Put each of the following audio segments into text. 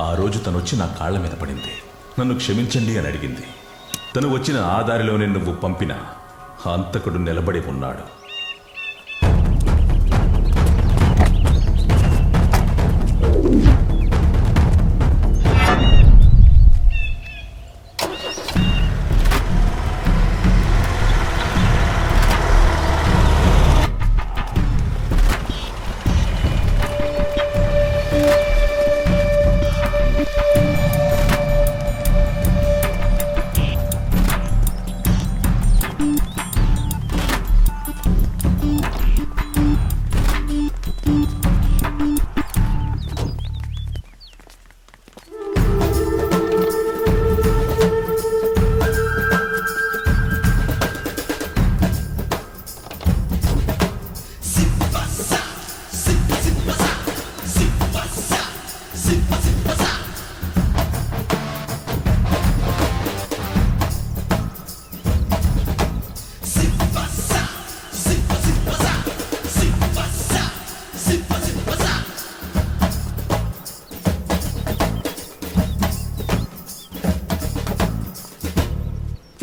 ఆ రోజు తనొచ్చి నా కాళ్ల మీద పడింది. నన్ను క్షమించండి అని అడిగింది. తను వచ్చిన ఆ దారిలోనే నువ్వు పంపిన హంతకుడు నిలబడి ఉన్నాడు.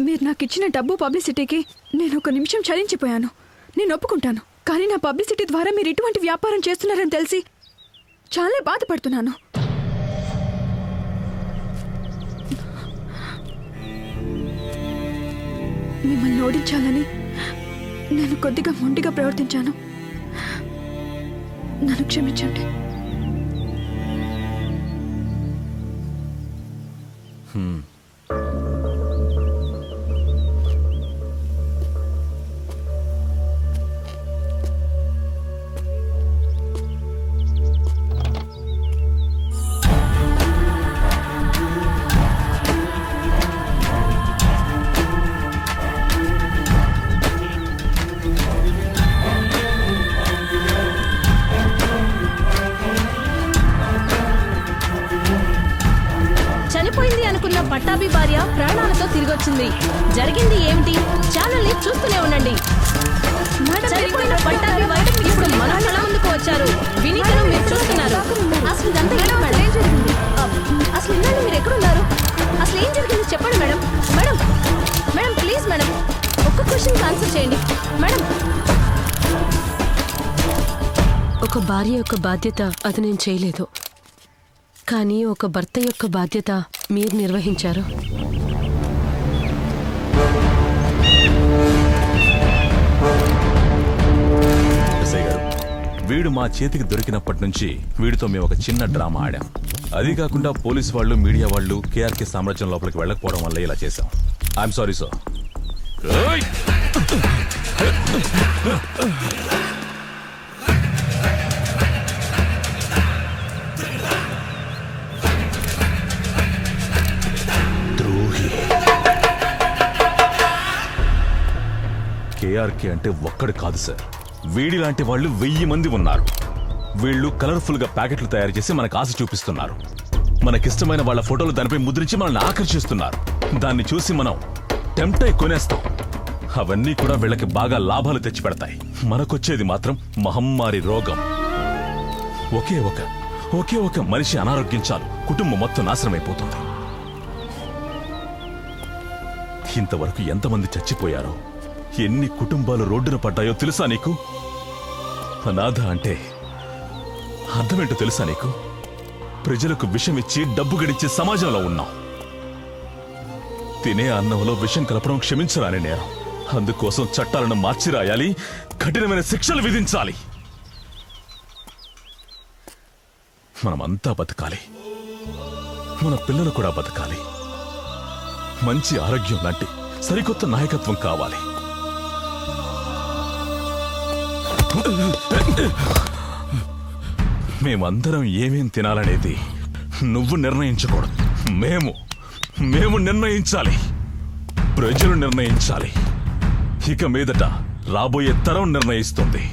మీరు నాకు ఇచ్చిన డబ్బు పబ్లిసిటీకి నేను ఒక నిమిషం చలించిపోయాను. నేను ఒప్పుకుంటాను. కానీ నా పబ్లిసిటీ ద్వారా మీరు ఇటువంటి వ్యాపారం చేస్తున్నారని తెలిసి చాలా బాధపడుతున్నాను. మిమ్మల్ని ఓడించాలని నేను కొద్దిగా మొండిగా ప్రవర్తించాను. నన్ను క్షమించండి. చనిపోయింది అనుకున్న పట్టాభి భార్య ప్రాణాలతో తిరిగొచ్చింది. జరిగింది ఏమిటి? ఛానల్ ని చూస్తూనే ఉండండి. చనిపోయిన పట్టాభి వైఫ్ ఇప్పుడు మన కళ్ళ ముందుకు వచ్చారు. వినీతను మీరు చూస్తున్నారు. అసలు ఇదంతా ఏంటి మేడం? అసలు ఇన్నాళ్ళు మీరు ఎక్కడున్నారు? అసలు ఏం జరిగింది చెప్పండి madam. Madam madam please madam ఒక్క క్వశ్చన్ ఆన్సర్ చేయండి మేడం. ఒక భార్య యొక్క బాధ్యత అది నేను చేయలేదు, కానీ ఒక భర్త యొక్క బాధ్యత మీరు నిర్వహించారు. ఎస్ఐ గారు, వీడు మా చేతికి దొరికినప్పటి నుంచి వీడితో మేము ఒక చిన్న డ్రామా ఆడాం. అది కాకుండా పోలీస్ వాళ్ళు, మీడియా వాళ్ళు కేఆర్కే సామ్రాజ్యం లోపలికి వెళ్ళకపోవడం వల్ల ఇలా చేశాం. I'm sorry sir. కేఆర్కే అంటే ఒక్కడు కాదు సార్, వీడి లాంటి వాళ్ళు 1000 మంది ఉన్నారు. వీళ్ళు కలర్ఫుల్ గా ప్యాకెట్లు తయారు చేసి మనకు ఆశ చూపిస్తున్నారు. మనకిష్టమైన వాళ్ళ ఫోటోలు దానిపై ముద్రించి మనల్ని ఆకర్షిస్తున్నారు. దాన్ని చూసి మనం టెంప్ట్ అయి కొనేస్తాం. అవన్నీ కూడా వీళ్ళకి బాగా లాభాలు తెచ్చిపెడతాయి. మనకొచ్చేది మాత్రం మహమ్మారి రోగం. ఒకే ఒక మనిషి అనారోగ్యం చాలు కుటుంబం మొత్తం నాశనమైపోతుంది. ఇంతవరకు ఎంతమంది చచ్చిపోయారో, ఎన్ని కుటుంబాలు రోడ్డున పడ్డాయో తెలుసా నీకు? అనాథ అంటే అర్థమేంటో తెలుసా నీకు? ప్రజలకు విషం ఇచ్చి డబ్బు గడిచే సమాజంలో ఉన్నాం. తినే అన్నంలో విషం కలపడం క్షమించరాని నేరం. అందుకోసం చట్టాలను మార్చి రాయాలి, కఠినమైన శిక్షలు విధించాలి. మనమంతా బతకాలి, మన పిల్లలు కూడా బతకాలి. మంచి ఆరోగ్యం లాంటి సరికొత్త నాయకత్వం కావాలి. మేమందరం ఏమేం తినాలనేది నువ్వు నిర్ణయించకూడదు. మేము నిర్ణయించాలి. ప్రజలు నిర్ణయించాలి. ఇక మీదట రాబోయే తరం నిర్ణయిస్తుంది.